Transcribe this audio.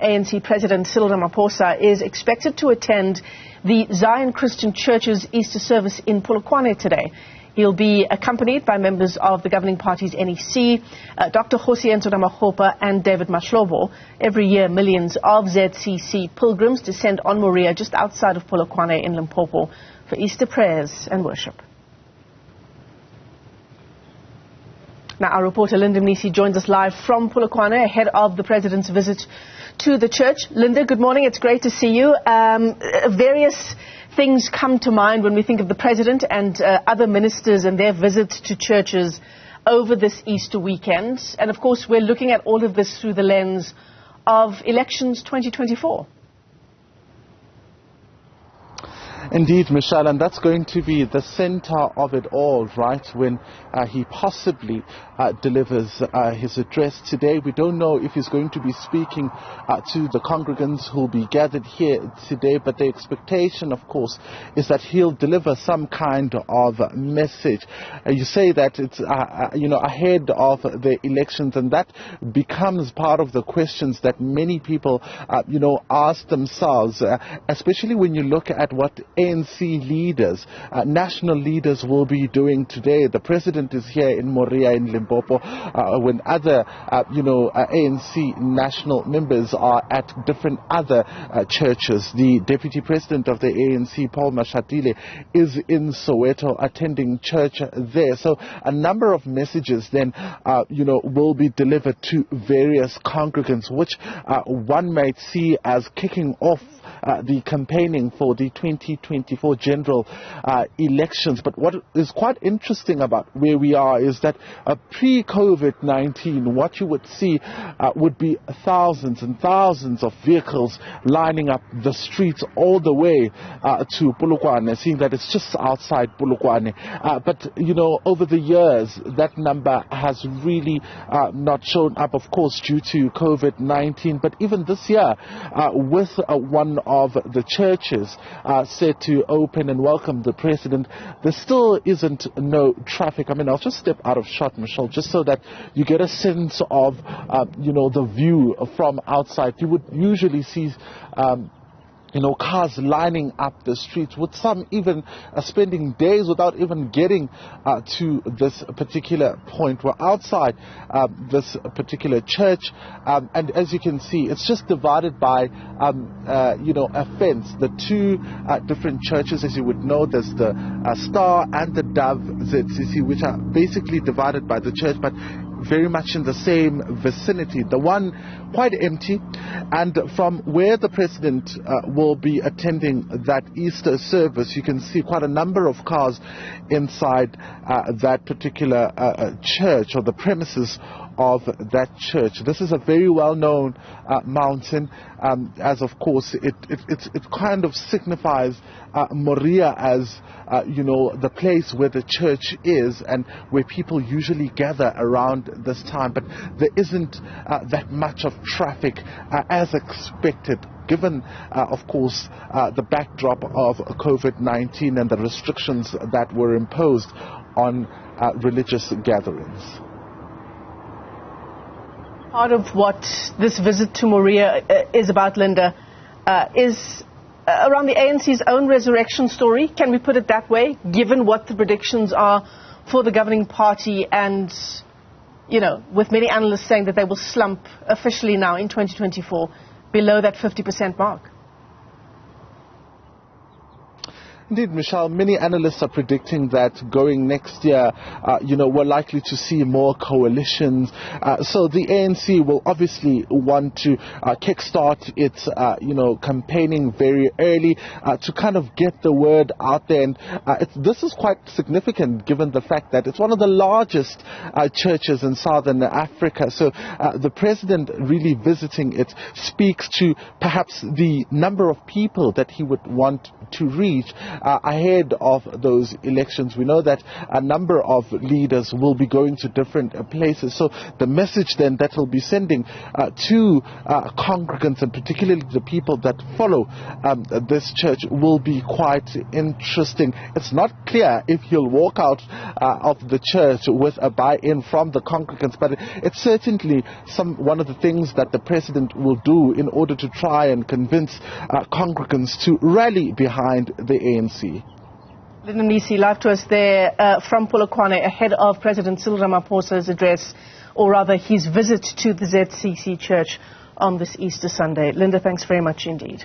ANC President Cyril Ramaphosa is expected to attend the Zion Christian Church's Easter service in Polokwane today. He'll be accompanied by members of the governing party's NEC, Dr. Josienzo Namahopa and David Mashlobo. Every year, millions of ZCC pilgrims descend on Moriah just outside of Polokwane in Limpopo for Easter prayers and worship. Now, our reporter Linda Mnisi joins us live from Polokwane ahead of the President's visit to the church. Linda, good morning. It's great to see you. Various things come to mind when we think of the President and other ministers and their visits to churches over this Easter weekend. And, of course, we're looking at all of this through the lens of elections 2024. Indeed, Michelle, and that's going to be the center of it all, right, when he possibly delivers his address today. We don't know if he's going to be speaking to the congregants who will be gathered here today, but the expectation, of course, is that he'll deliver some kind of message. You say that it's, ahead of the elections, and that becomes part of the questions that many people, ask themselves, especially when you look at what ANC leaders, national leaders will be doing today. The President is here in Moriah in Limpopo when other, ANC national members are at different other churches. The Deputy President of the ANC, Paul Mashatile, is in Soweto attending church there. So a number of messages then, will be delivered to various congregants, which one might see as kicking off the campaigning for the 2024 general elections. But what is quite interesting about where we are is that pre-COVID-19, what you would see would be thousands and thousands of vehicles lining up the streets all the way to Polokwane, seeing that it's just outside Polokwane. But, over the years, that number has really not shown up, of course, due to COVID-19. But even this year, with one of the churches set to open and welcome the President, there still isn't no traffic. I mean, I'll just step out of shot, Michelle, just so that you get a sense of, the view from outside. You would usually see cars lining up the streets, with some even spending days without even getting to this particular point. We're outside this particular church, and as you can see, it's just divided by, a fence. The two different churches, as you would know, there's the Star and the Dove ZCC, which are basically divided by the church, but very much in the same vicinity. The one quite empty, and from where the President will be attending that Easter service, you can see quite a number of cars inside that particular church, or the premises of that church. This is a very well-known mountain, as of course it kind of signifies Moriah as the place where the church is and where people usually gather around this time. But there isn't that much of traffic as expected, given, of course, the backdrop of COVID-19 and the restrictions that were imposed on religious gatherings. Part of what this visit to Moriah is about, Linda, is around the ANC's own resurrection story. Can we put it that way, given what the predictions are for the governing party and, with many analysts saying that they will slump officially now in 2024 below that 50% mark? Indeed, Michelle, many analysts are predicting that going next year, we're likely to see more coalitions. So the ANC will obviously want to kickstart its, campaigning very early to kind of get the word out there. And this is quite significant given the fact that it's one of the largest churches in Southern Africa. So the President really visiting it speaks to perhaps the number of people that he would want to reach. ahead of those elections. We know that a number of leaders will be going to different places. So the message then that he'll be sending to congregants, and particularly the people that follow this church, will be quite interesting. It's not clear if he'll walk out of the church with a buy-in from the congregants, but it's certainly one of the things that the president will do in order to try and convince congregants to rally behind the ANC. Linda Mnisi, live to us there from Polokwane ahead of President Cyril Ramaphosa's address, or rather his visit to the ZCC Church on this Easter Sunday. Linda, thanks very much indeed.